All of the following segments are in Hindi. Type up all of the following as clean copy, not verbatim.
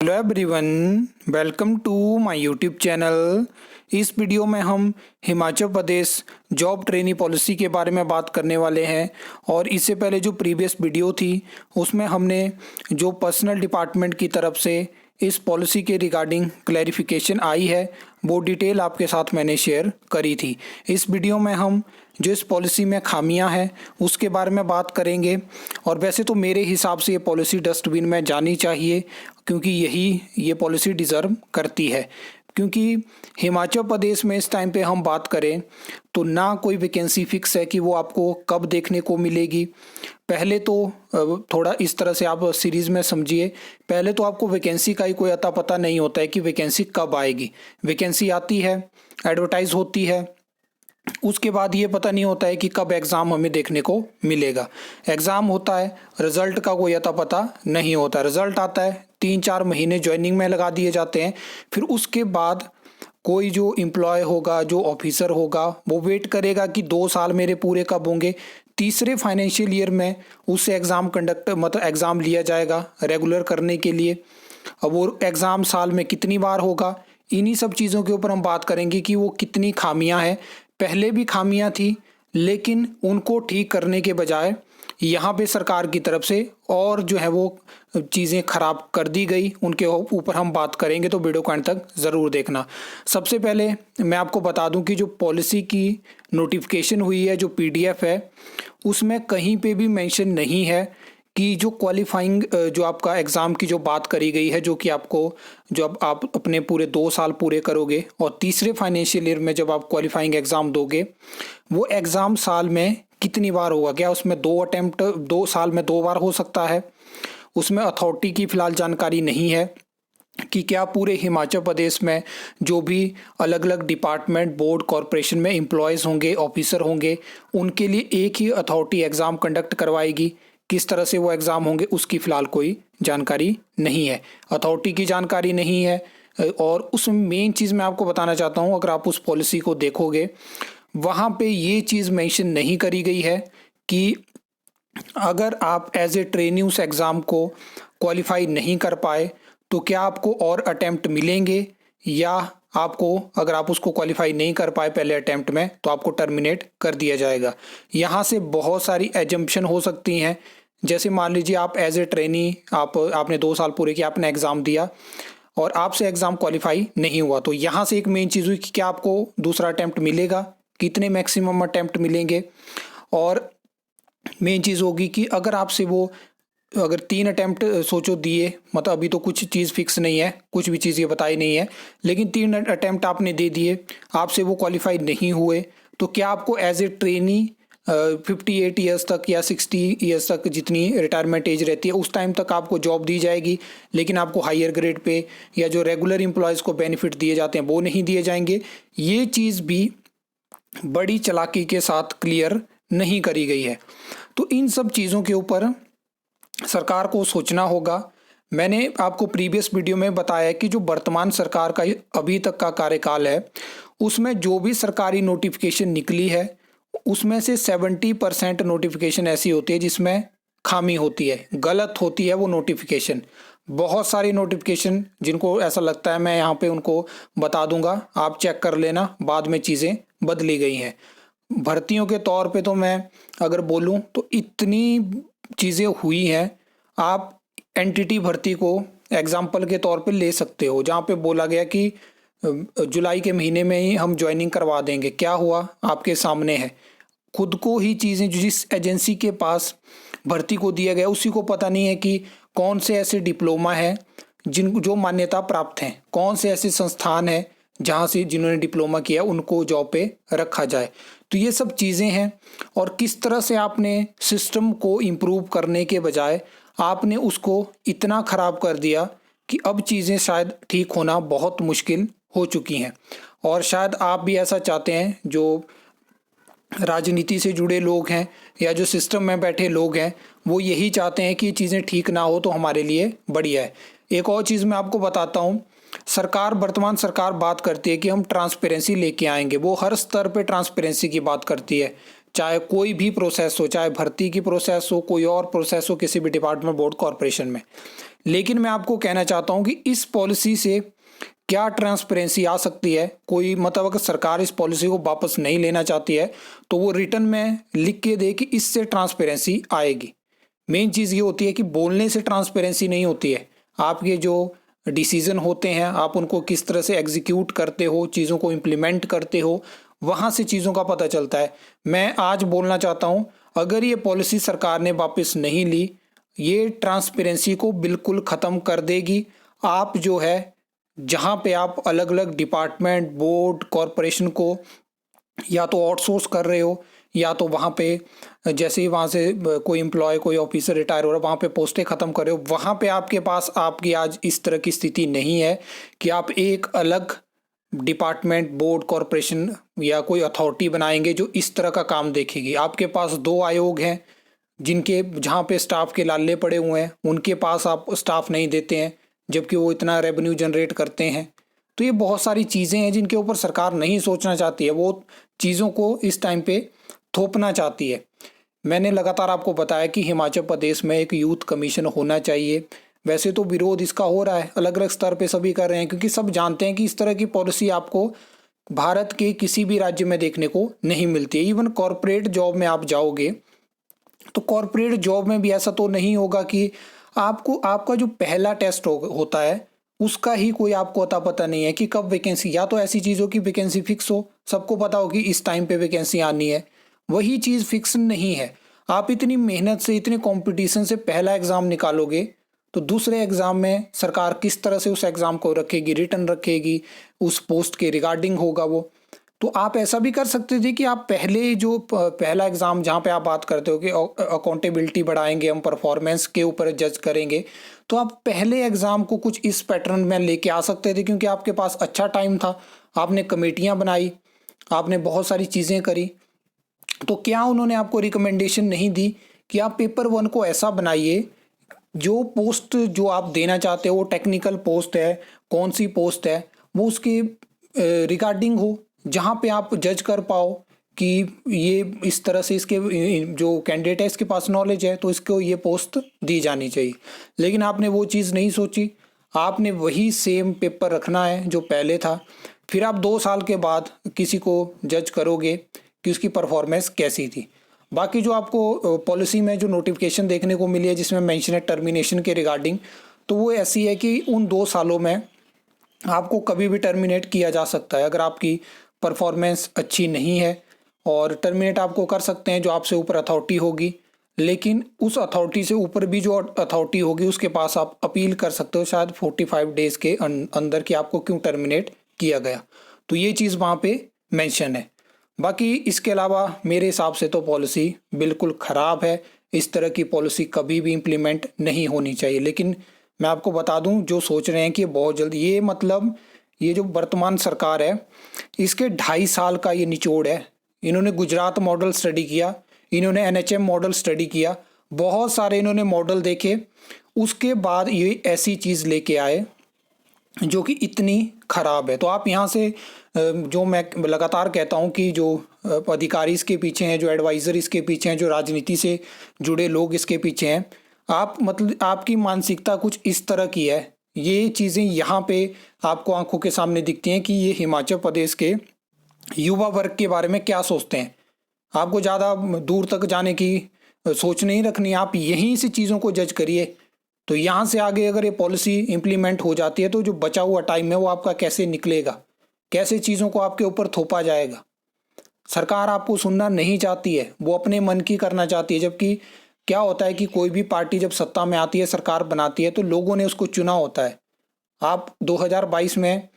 Hello everyone, welcome to my YouTube channel. इस वीडियो में हम Himachal Pradesh job trainee policy के बारे में बात करने वाले हैं। और इससे पहले जो प्रीवियस वीडियो थी उसमें हमने जो पर्सनल डिपार्टमेंट की तरफ से इस पॉलिसी के रिगार्डिंग क्लैरिफिकेशन आई है वो डिटेल आपके साथ मैंने शेयर करी थी। इस वीडियो में हम जो इस पॉलिसी में खामियां हैं उसके बारे में बात करेंगे। और वैसे तो मेरे हिसाब से ये पॉलिसी डस्टबिन में जानी चाहिए, क्योंकि ये पॉलिसी डिज़र्व करती है। क्योंकि हिमाचल प्रदेश में इस टाइम पे हम बात करें तो ना कोई वैकेंसी फिक्स है कि वो आपको कब देखने को मिलेगी। पहले तो थोड़ा इस तरह से आप सीरीज़ में समझिए, पहले तो आपको वैकेंसी का ही कोई अता पता नहीं होता है कि वैकेंसी कब आएगी। वैकेंसी आती है, एडवर्टाइज होती है, उसके बाद ये पता नहीं होता है कि कब एग्ज़ाम हमें देखने को मिलेगा। एग्ज़ाम होता है, रिज़ल्ट का कोई अता पता नहीं होता। रिज़ल्ट आता है, 3-4 महीने ज्वाइनिंग में लगा दिए जाते हैं। फिर उसके बाद कोई जो एम्प्लॉय होगा, जो ऑफिसर होगा, वो वेट करेगा कि 2 साल मेरे पूरे कब होंगे। तीसरे फाइनेंशियल ईयर में उससे एग्ज़ाम लिया जाएगा रेगुलर करने के लिए। अब वो एग्ज़ाम साल में कितनी बार होगा, इन्हीं सब चीज़ों के ऊपर हम बात करेंगे कि वो कितनी खामियां हैं। पहले भी खामियां थी, लेकिन उनको ठीक करने के बजाय यहाँ पे सरकार की तरफ से और जो है वो चीज़ें खराब कर दी गई। उनके ऊपर हम बात करेंगे, तो वीडियो को एंड तक ज़रूर देखना। सबसे पहले मैं आपको बता दूं कि जो पॉलिसी की नोटिफिकेशन हुई है, जो पीडीएफ है, उसमें कहीं पे भी मेंशन नहीं है कि जो क्वालिफाइंग जो आपका एग्ज़ाम की जो बात करी गई है, जो कि आपको जब आप अपने पूरे 2 साल पूरे करोगे और तीसरे फाइनेंशियल ईयर में जब आप क्वालिफाइंग एग्ज़ाम दोगे, वो एग्ज़ाम साल में कितनी बार होगा। क्या उसमें 2 साल में 2 बार हो सकता है? उसमें अथॉरिटी की फ़िलहाल जानकारी नहीं है कि क्या पूरे हिमाचल प्रदेश में जो भी अलग अलग डिपार्टमेंट, बोर्ड, कॉरपोरेशन में एम्प्लॉयज़ होंगे, ऑफिसर होंगे, उनके लिए एक ही अथॉरिटी एग्ज़ाम कंडक्ट करवाएगी। किस तरह से वो एग्ज़ाम होंगे उसकी फ़िलहाल कोई जानकारी नहीं है, अथॉरिटी की जानकारी नहीं है। और उस मेन चीज़ मैं आपको बताना चाहता हूँ, अगर आप उस पॉलिसी को देखोगे, वहाँ पे ये चीज़ मेंशन नहीं करी गई है कि अगर आप एज ए ट्रेनी उस एग्ज़ाम को क्वालिफाई नहीं कर पाए तो क्या आपको और अटेम्प्ट मिलेंगे, या आपको अगर आप उसको क्वालिफाई नहीं कर पाए पहले अटेम्प्ट में तो आपको टर्मिनेट कर दिया जाएगा। यहाँ से बहुत सारी एजम्पशन हो सकती हैं। जैसे मान लीजिए आप एज ए ट्रेनी आपने 2 साल पूरे किया, आपने एग्ज़ाम दिया और आपसे एग्ज़ाम क्वालिफाई नहीं हुआ, तो यहाँ से एक मेन चीज़ हुई कि क्या आपको दूसरा अटेम्प्ट मिलेगा, कितने मैक्सिमम अटेम्प्ट मिलेंगे। और मेन चीज़ होगी कि अगर 3 अटेम्प्ट सोचो दिए, मतलब अभी तो कुछ चीज़ फिक्स नहीं है, कुछ भी चीज़ ये बताई नहीं है, लेकिन 3 अटेम्प्ट आपने दे दिए, आपसे वो क्वालिफाई नहीं हुए, तो क्या आपको एज ए ट्रेनी 58 ईयर्स तक या 60 ईयर्स तक, जितनी रिटायरमेंट एज रहती है, उस टाइम तक आपको जॉब दी जाएगी, लेकिन आपको हायर ग्रेड पे या जो रेगुलर एम्प्लॉयज़ को बेनिफिट दिए जाते हैं वो नहीं दिए जाएंगे। ये चीज़ भी बड़ी चालाकी के साथ क्लियर नहीं करी गई है। तो इन सब चीज़ों के ऊपर सरकार को सोचना होगा। मैंने आपको प्रीवियस वीडियो में बताया कि जो वर्तमान सरकार का अभी तक का कार्यकाल है, उसमें जो भी सरकारी नोटिफिकेशन निकली है उसमें से 70% नोटिफिकेशन ऐसी होती है जिसमें खामी होती है, गलत होती है वो नोटिफिकेशन। बहुत सारी नोटिफिकेशन जिनको ऐसा लगता है, मैं यहाँ पे उनको बता दूंगा, आप चेक कर लेना, बाद में चीज़ें बदली गई हैं। भर्तियों के तौर पे तो मैं अगर बोलूँ तो इतनी चीज़ें हुई हैं। आप एनटीटी भर्ती को एग्जाम्पल के तौर पे ले सकते हो, जहाँ पे बोला गया कि जुलाई के महीने में ही हम ज्वाइनिंग करवा देंगे। क्या हुआ, आपके सामने है। खुद को ही चीज़ें जिस एजेंसी के पास भर्ती को दिया गया उसी को पता नहीं है कि कौन से ऐसे डिप्लोमा है जो मान्यता प्राप्त हैं, कौन से ऐसे संस्थान हैं जहाँ से जिन्होंने डिप्लोमा किया उनको जॉब पे रखा जाए। तो ये सब चीज़ें हैं। और किस तरह से आपने सिस्टम को इम्प्रूव करने के बजाय आपने उसको इतना ख़राब कर दिया कि अब चीज़ें शायद ठीक होना बहुत मुश्किल हो चुकी हैं। और शायद आप भी ऐसा चाहते हैं, जो राजनीति से जुड़े लोग हैं या जो सिस्टम में बैठे लोग हैं, वो यही चाहते हैं कि चीज़ें ठीक ना हो तो हमारे लिए बढ़िया है। एक और चीज़ मैं आपको बताता हूँ, वर्तमान सरकार बात करती है कि हम ट्रांसपेरेंसी लेके आएंगे। वो हर स्तर पे ट्रांसपेरेंसी की बात करती है, चाहे कोई भी प्रोसेस हो, चाहे भर्ती की प्रोसेस हो, कोई और प्रोसेस हो, किसी भी डिपार्टमेंट, बोर्ड, कॉरपोरेशन में। लेकिन मैं आपको कहना चाहता हूं कि इस पॉलिसी से क्या ट्रांसपेरेंसी आ सकती है। कोई मतलब अगर सरकार इस पॉलिसी को वापस नहीं लेना चाहती है तो वो रिटर्न में लिख के दे कि इससे ट्रांसपेरेंसी आएगी। मेन चीज़ ये होती है कि बोलने से ट्रांसपेरेंसी नहीं होती है, आपके जो डिसीजन होते हैं आप उनको किस तरह से एग्जीक्यूट करते हो, चीज़ों को इम्प्लीमेंट करते हो, वहाँ से चीज़ों का पता चलता है। मैं आज बोलना चाहता हूँ, अगर ये पॉलिसी सरकार ने वापस नहीं ली, ये ट्रांसपेरेंसी को बिल्कुल ख़त्म कर देगी। आप जो है जहाँ पे आप अलग अलग डिपार्टमेंट, बोर्ड, कॉरपोरेशन को या तो आउटसोर्स कर रहे हो या तो वहाँ पे जैसे ही वहाँ से कोई एम्प्लॉय, कोई ऑफिसर रिटायर हो रहा है, वहाँ पे पोस्टें ख़त्म कर रहे हो, वहाँ पे आपके पास आपकी आज इस तरह की स्थिति नहीं है कि आप एक अलग डिपार्टमेंट, बोर्ड, कॉरपोरेशन या कोई अथॉरिटी बनाएंगे जो इस तरह का काम देखेगी। आपके पास दो आयोग हैं जिनके जहाँ पे स्टाफ के लाले पड़े हुए हैं, उनके पास आप स्टाफ नहीं देते हैं जबकि वो इतना रेवेन्यू जनरेट करते हैं। तो ये बहुत सारी चीज़ें हैं जिनके ऊपर सरकार नहीं सोचना चाहती है, वो चीज़ों को इस टाइम पे थोपना चाहती है। मैंने लगातार आपको बताया कि हिमाचल प्रदेश में एक यूथ कमीशन होना चाहिए। वैसे तो विरोध इसका हो रहा है, अलग अलग स्तर पे सभी कर रहे हैं, क्योंकि सब जानते हैं कि इस तरह की पॉलिसी आपको भारत के किसी भी राज्य में देखने को नहीं मिलती है। इवन कॉरपोरेट जॉब में आप जाओगे तो कॉरपोरेट जॉब में भी ऐसा तो नहीं होगा कि आपको आपका जो पहला टेस्ट होता है उसका ही कोई आपको अता पता नहीं है कि कब वैकेंसी, या तो ऐसी चीज़ की वैकेंसी फिक्स हो, सबको पता हो कि इस टाइम पे वैकेंसी आनी है, वही चीज़ फिक्स नहीं है। आप इतनी मेहनत से, इतने कंपटीशन से पहला एग्ज़ाम निकालोगे तो दूसरे एग्ज़ाम में सरकार किस तरह से उस एग्ज़ाम को रखेगी, रिटर्न रखेगी, उस पोस्ट के रिगार्डिंग होगा वो। तो आप ऐसा भी कर सकते थे कि आप पहले जो पहला एग्ज़ाम जहाँ पे आप बात करते हो कि अकाउंटेबिलिटी बढ़ाएंगे हम, परफॉर्मेंस के ऊपर जज करेंगे, तो आप पहले एग्ज़ाम को कुछ इस पैटर्न में लेके आ सकते थे, क्योंकि आपके पास अच्छा टाइम था, आपने कमेटियाँ बनाई, आपने बहुत सारी चीज़ें करी। तो क्या उन्होंने आपको रिकमेंडेशन नहीं दी कि आप पेपर वन को ऐसा बनाइए जो पोस्ट जो आप देना चाहते हो, वो टेक्निकल पोस्ट है, कौन सी पोस्ट है, वो उसके रिगार्डिंग हो, जहाँ पे आप जज कर पाओ कि ये इस तरह से इसके जो कैंडिडेट है इसके पास नॉलेज है तो इसको ये पोस्ट दी जानी चाहिए। लेकिन आपने वो चीज़ नहीं सोची, आपने वही सेम पेपर रखना है जो पहले था। फिर आप 2 साल के बाद किसी को जज करोगे कि उसकी परफॉर्मेंस कैसी थी। बाकी जो आपको पॉलिसी में जो नोटिफिकेशन देखने को मिली है जिसमें मेंशन है टर्मिनेशन के रिगार्डिंग, तो वो ऐसी है कि उन 2 सालों में आपको कभी भी टर्मिनेट किया जा सकता है अगर आपकी परफॉर्मेंस अच्छी नहीं है, और टर्मिनेट आपको कर सकते हैं जो आपसे ऊपर अथॉरिटी होगी। लेकिन उस अथॉरिटी से ऊपर भी जो अथॉरिटी होगी उसके पास आप अपील कर सकते हो शायद 45 डेज़ के अंदर कि आपको क्यों टर्मिनेट किया गया। तो ये चीज़ वहाँ पे मेंशन है। बाकी इसके अलावा मेरे हिसाब से तो पॉलिसी बिल्कुल ख़राब है, इस तरह की पॉलिसी कभी भी इम्प्लीमेंट नहीं होनी चाहिए। लेकिन मैं आपको बता दूं, जो सोच रहे हैं कि बहुत जल्द ये मतलब ये जो वर्तमान सरकार है इसके 2.5 साल का ये निचोड़ है। इन्होंने गुजरात मॉडल स्टडी किया, इन्होंने एनएचएम मॉडल स्टडी किया, बहुत सारे इन्होंने मॉडल देखे, उसके बाद ये ऐसी चीज़ लेके आए जो कि इतनी ख़राब है। तो आप यहाँ से जो मैं लगातार कहता हूँ कि जो अधिकारी इसके पीछे हैं, जो एडवाइज़र इसके पीछे हैं, जो राजनीति से जुड़े लोग इसके पीछे हैं, आप मतलब आपकी मानसिकता कुछ इस तरह की है। ये चीज़ें यहाँ पे आपको आंखों के सामने दिखती हैं कि ये हिमाचल प्रदेश के युवा वर्ग के बारे में क्या सोचते हैं। आपको ज़्यादा दूर तक जाने की सोच नहीं रखनी, आप यहीं से चीज़ों को जज करिए। तो यहाँ से आगे अगर ये पॉलिसी इम्प्लीमेंट हो जाती है तो जो बचा हुआ टाइम है वो आपका कैसे निकलेगा, कैसे चीज़ों को आपके ऊपर थोपा जाएगा। सरकार आपको सुनना नहीं चाहती है, वो अपने मन की करना चाहती है। जबकि क्या होता है कि कोई भी पार्टी जब सत्ता में आती है, सरकार बनाती है, तो लोगों ने उसको चुना होता है। आप 2022 में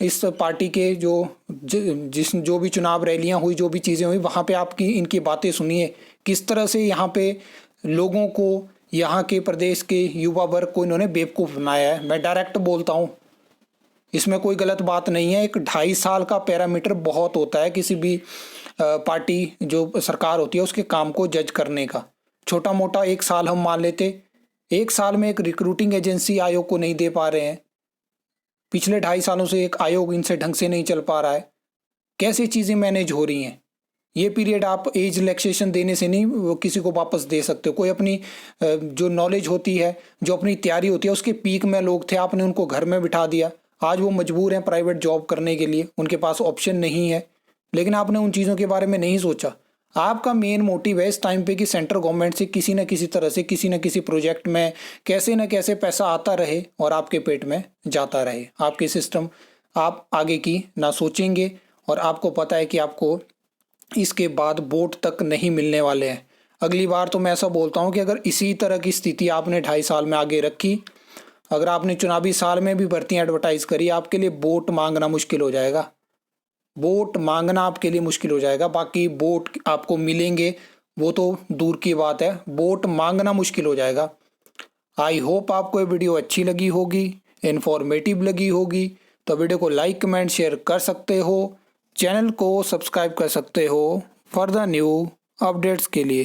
इस पार्टी के जो भी चुनाव रैलियां हुई, जो भी चीज़ें हुई, वहाँ पे आपकी इनकी बातें सुनिए, किस तरह से यहाँ पे लोगों को, यहाँ के प्रदेश के युवा वर्ग को इन्होंने बेवकूफ़ बनाया है। मैं डायरेक्ट बोलता हूँ, इसमें कोई गलत बात नहीं है। एक 2.5 साल का पैरामीटर बहुत होता है किसी भी पार्टी जो सरकार होती है उसके काम को जज करने का। छोटा मोटा 1 साल हम मान लेते, 1 साल में एक रिक्रूटिंग एजेंसी आयोग को नहीं दे पा रहे हैं, पिछले 2.5 सालों से एक आयोग इनसे ढंग से नहीं चल पा रहा है, कैसे चीज़ें मैनेज हो रही हैं। ये पीरियड आप एज रिलैक्सेशन देने से नहीं वो किसी को वापस दे सकते हो। कोई अपनी जो नॉलेज होती है, जो अपनी तैयारी होती है, उसके पीक में लोग थे, आपने उनको घर में बिठा दिया, आज वो मजबूर हैं प्राइवेट जॉब करने के लिए, उनके पास ऑप्शन नहीं है, लेकिन आपने उन चीज़ों के बारे में नहीं सोचा। आपका मेन मोटिव है इस टाइम पे कि सेंट्रल गवर्नमेंट से किसी न किसी तरह से किसी न किसी प्रोजेक्ट में कैसे न कैसे पैसा आता रहे और आपके पेट में जाता रहे। आपके सिस्टम आप आगे की ना सोचेंगे और आपको पता है कि आपको इसके बाद वोट तक नहीं मिलने वाले हैं। अगली बार तो मैं ऐसा बोलता हूँ कि अगर इसी तरह की स्थिति आपने 2.5 साल में आगे रखी, अगर आपने चुनावी साल में भी भर्तियाँ एडवर्टाइज करी, आपके लिए वोट मांगना मुश्किल हो जाएगा। वोट मांगना आपके लिए मुश्किल हो जाएगा। बाकी वोट आपको मिलेंगे वो तो दूर की बात है, वोट मांगना मुश्किल हो जाएगा। आई होप आपको ये वीडियो अच्छी लगी होगी, इन्फॉर्मेटिव लगी होगी। तो वीडियो को लाइक कमेंट शेयर कर सकते हो, चैनल को सब्सक्राइब कर सकते हो फॉर द न्यू अपडेट्स के लिए।